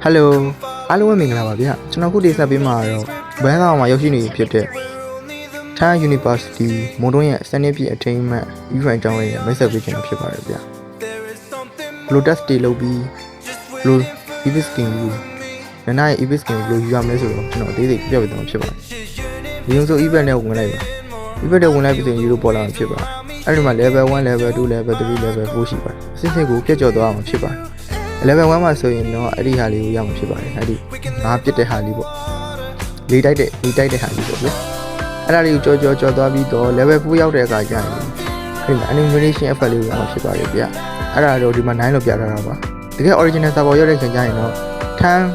Hello အားလုံးပဲမင်္ဂလာပါဗျကျွန်တော်ခုတင်ဆက်ပေးမှာတော့ဘန်းဆောင်မှာရောက်ရှိနေဖြစ်တဲ့ Thai University မွန်တွင်းရဲ့စနစ်ပြည့်အထိမ်းအမှတ် event အကြောင်းလေးနဲ့မိတ်ဆက်ပေးခြင်းဖြစ်ပါတယ်ဗျဘလို test တွေလုပ်ပြီးဘလို EVIS skin ကိုနားရဲ့ EVIS skin ကိုဘယ်လိုယူရမလဲဆိုတော့ကျွန်တော်အသေးစိတ်ပြပြပေးသွားမှာဖြစ်ပါတယ်ဒီလိုဆို event နဲ့ဝင်လိုက်ပါ event နဲ့ဝင်လိုက်ပြီးဆိုရင်ယူလို့ပေါ်လာမှာဖြစ်ပါတယ်အဲ့ဒီမှာ level 1 level 2 level 3 level 4ရှိပါတယ်အစစ်စစ်ကိုပြတ်ကျော်သွားမှာဖြစ်ပါတယ်level 1မှာဆိုရင်တော့အဲ့ဒီဟာလေးကိုရမှာဖြစ်ပါတယ်အဲ့ဒီငါပြစ်တဲ့ဟာလေးပေါ့လေးတိုက်တဲ့ဟာလေးပေါ့ဗျအဲ့ဒါလေးကိုကြော်သွားပြီးတော့ level 4ရောက်တဲ့အခါကျရင်အဲ့ဒီမှာ animation effect လေးကိုရမှာဖြစ်ပါတယ်ဗျအဲ့ဒါတော့ဒီမှာ9လို့ပြထားတာပါတကယ် original server ရောက်တဲ့ချိန်ကျရင်တော့ထန်း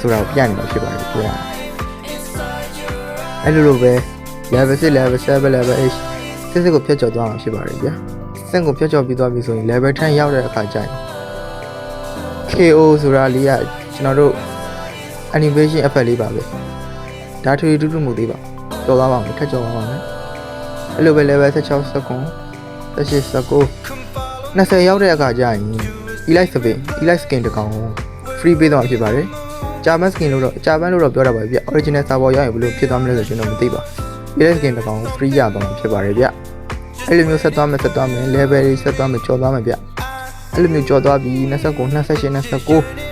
ဆိုတာကိုပြနေမှာဖြစ်ပါတယ်ဗျအဲ့လိုပဲ level 6 level 7 level 8စစ်ကိုဖြတ်ကျော်သွားမှာဖြစ်ပါတယ်ဗျစင်ကိုဖြတ်ကျော်ပြီးသွားပြီဆိုရင် level 10ရောက်တဲ့အခါကျရင်KO ဆိုတာလေးကကျွန်တော်တို့ animation effect လေးပါပဲဒါထွေတူမှုသေးပါကြော်သွားပါမယ်ထပ်ကြော်သွားပါမယ်အဲ့လိုပဲ level 16 second 18 second 20ရောက်တဲ့အခါကျရင် elite skin တကောင် free ပေးသွားမှာဖြစ်ပါတယ်ဂျာမန် skin လို့တော့ဂျာမန်လို့တော့ပြောတာပါဗျ original server ရောက်ရင်ဘယ်လိုဖြစ်သွားမလဲဆိုကျွန်တော်မသိပါ elite skin တကောင် free ရသွားမှာဖြစ်ပါတယ်ဗျအဲ့လိုမျိုးဆက်သွားမယ် level တွေဆက်သွားမယ်ကြော်သွားမယ်ဗျအဲ့လိုမျိုးကြော်သွားပြီး29 28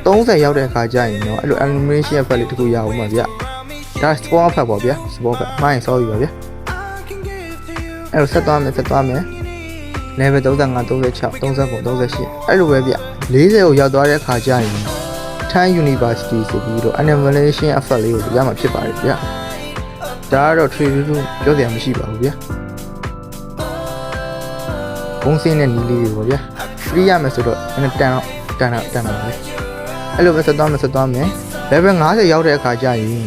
29 30ရောက်တဲ့အခါကျရင်တော့အဲ့လို animation effect လေးတခုရအောင်ပါဗျဒါ spawn effect ပေါ့ဗျ spawn effect မိုင်း sorry ပါဗျအဲ့လိုဆက်သွားမယ် level 35 36 39 38အဲ့လိုပဲဗျ40ကိုရောက်သွားတဲ့အခါကျရင် Thai University ဆိုပြီးတော့ animation effect လေးကိုရမှာဖြစ်ပါတယ်ဗျဒါကတော့ trade လို့ပြောစရာမရှိပါဘူးဗျဘုံစင်းတဲ့နီးလေးတွေပေါ့ဗျfree ရမယ်ဆိုတော့တန်တော့ပါလေအဲ့လိုပဲဆက်သွားမယ် level 50ရောက်တဲ့အခါကျရင်ဒီ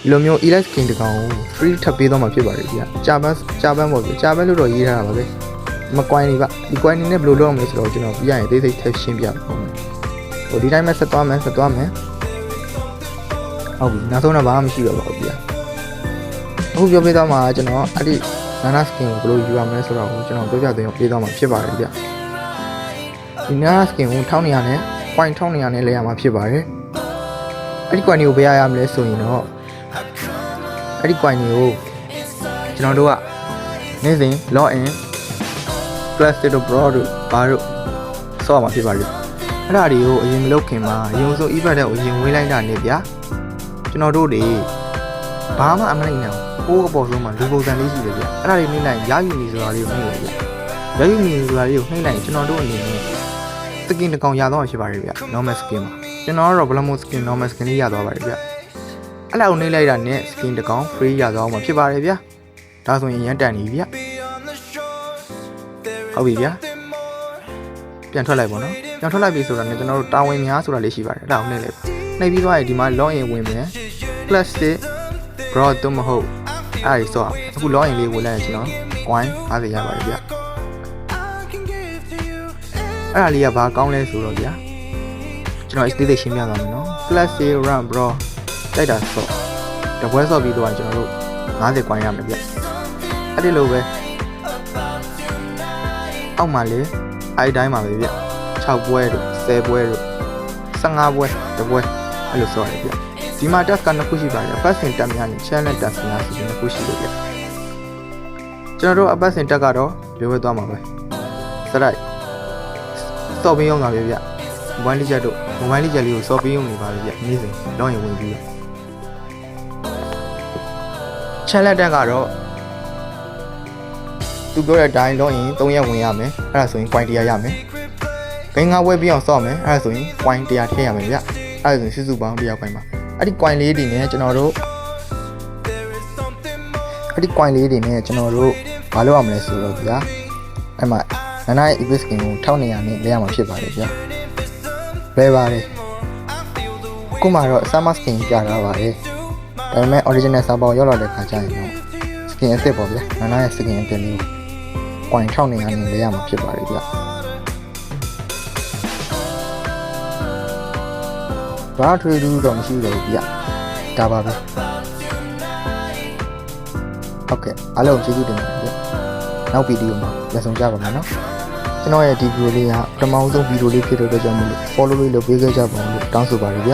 လိုမျိုး elite skin တကောင် free ထပ်ပေးတော့မှာဖြစ်ပါတယ်ဗျဂျာပန်ပေါ့ဗျဂျာပန်လို့တော့ရေးထားတာပါပဲမကွိုင်းနေပါဒီကွိုင်းနေနဲ့ဘယ်လိုလုပ်ရမလဲဆိုတော့ကျွန်တော်ပြရရင်သေးသေးထပ်ရှင်းပြပါမယ်ဟိုဒီတိုင်းပဲဆက်သွားမယ်ဟုတ်ပြီနောက်ဆုံးတော့ဘာမှမရှိတော့ပါဘူးဗျအခုပြောပြသွားမှာကျွန်တော်အဲ့ဒီ Nana skin ကိုဘယ်လိုယူရမလဲဆိုတော့ကျွန်တော်ပြောပြသွင်းပေးသွားမှာဖြစ်ပါတယ်ဗျဒီ Nana skin ကို1200နဲ့ point 1200နဲ့လဲရမှာဖြစ်ပါတယ်အဲ့ဒီ coin ကိုဘယ်ရမလဲဆိုရင်တော့အဲ့ဒီ coin ကိုကျွန်တော်တို့ကနေ့စဉ် log in plastic pro တို့ဘာတို့ဆော့ရမှာဖြစ်ပါတယ်အဲ့ဒါတွေကိုအရင်မလုပ်ခင်မှာရုံဆို event တွေကိုအရင်ဝေးလိုက်တာနေဗျကျွန်တော်တို့တွေဘာမှအမနိုင်နိုင်ကိုအပေါ်ဆုံးမှာလူပုံစံလေးရှိတယ်ဗျအဲ့ဒါတွေနှိမ့်လိုက်ရယူမီဆိုတာလေးကိုနှိမ့်လိုက်ဗျရယူမီဆိုတာလေးကိုနှိမ့်လိုက်ကျွန်တော်တို့အနေနဲ့စကင်တစ်ကောင်ရသွားမှာဖြစ်ပါတယ်ဗျ normal skin မှာကျွန်တော်ကတော့ blamo skin normal skin လေးရသွားပါတယ်ဗျအဲ့လောက်နှိမ့်လိုက်တာနဲ့ skin တစ်ကောင် free ရသွားမှာဖြစ်ပါတယ်ဗျဒါဆိုရင်ရန်တန်နေဗျဟုတ်ပြီဗျပြန်ထွက်လိုက်ပါတော့ပြန်ထွက်လိုက်ပြီဆိုတာနဲ့ကျွန်တော်တို့တာဝန်များဆိုတာလေးရှိပါတယ်အဲ့ဒါကိုနှိမ့်လိုက်ပါနှိမ့်ပြီးသွားရင်ဒီမှာ log in ဝင်မယ် plastic bro တော့မဟုတ်အဲ့ဒီဆိုအခု log in လေးဝင်လိုက်ရင်ကျွန်တော် coin 50ရပါတယ်ဗျအဲ့ဒါလေးကဘာကောင်းလဲဆိုတော့ဗျာကျွန်တော် state ရှင်းပြသွားမယ်နော် plastic run bro တိုက်တာဆိုတပွဲဆော့ပြီးတော့ကျွန်တော်တို့50 coin ရမယ်ဗျအဲ့ဒီလိုပဲအောက်မှာလေအဲ့တိုင်းမှာပဲဗျ6ပွဲတို့10ပွဲတို့15ပွဲတပွဲအဲ့လိုဆော့ရတယ်ဗျဒီမှာ task ကနှစ်ခုရှိပါတယ် first in tab များနဲ့ challenge task များဆိုပြီးနှစ်ခုရှိတယ်ဗျကျွန်တော်တို့ first in tab ကတော့ပြောပဲသွားမှာပဲစရိုက်စော့ပြီးအောင်တာပဲဗျ mobile legend တို့ mobile legend လေးကိုစော့ပြီးအောင်နေပါပဲဗျနေ့စဉ်တော့ရင်ဝင်ပြီးတော့ challenge task ကတော့သူပြောတဲ့အတိုင်းတော့ရင်3ရက်ဝင်ရမယ်အဲ့ဒါဆိုရင် coin 100ရမယ်ဂိမ်း9ဝဲပြီးအောင်စော့မယ်အဲ့ဒါဆိုရင် coin 100ထည့်ရမယ်ဗျအဲ့ဒါဆိုရင်စုစုပေါင်း100 coin ပါအဲ့ဒီ coin လေးတွေနဲ့ကျွန်တော်တို့ဘာလုပ်ရမလဲဆိုတော့ဗျာအဲ့မှာနာနာရဲ့ EVIS skin ကို1200နဲ့လဲရမှာဖြစ်ပါတယ်ဗျာလဲပါတယ်ခုမှတော့ summer skin ပြထားပါတယ်ဒါပေမဲ့ original server ရောက်လာတဲ့ခါကျရင်တော့ skin အသစ်ပေါ့ဗျာနာနာရဲ့ skin အသစ်လေးကို coin 1200နဲ့လဲရမှာဖြစ်ပါတယ်ဗျာဘာထွေးတူးတော့မရှိတော့ဘူးဗျဒါပါပဲဟုတ်ကဲ့အားလုံးကျေးဇူးတင်ပါတယ်ဗျနောက်ဗီဒီယိုမှာပြန်ဆောင်ကြပါမယ်နော် ကျွန်တော်ရဲ့ဒီဗီဒီယိုလေးကပထမဆုံးဗီဒီယိုလေးဖြစ်တဲ့အတွက်ကြောင့်မို့လို့ follow လေးလုပ်ပေးခဲ့ကြပါဦးလို့တောင်းဆိုပါရစေဗျ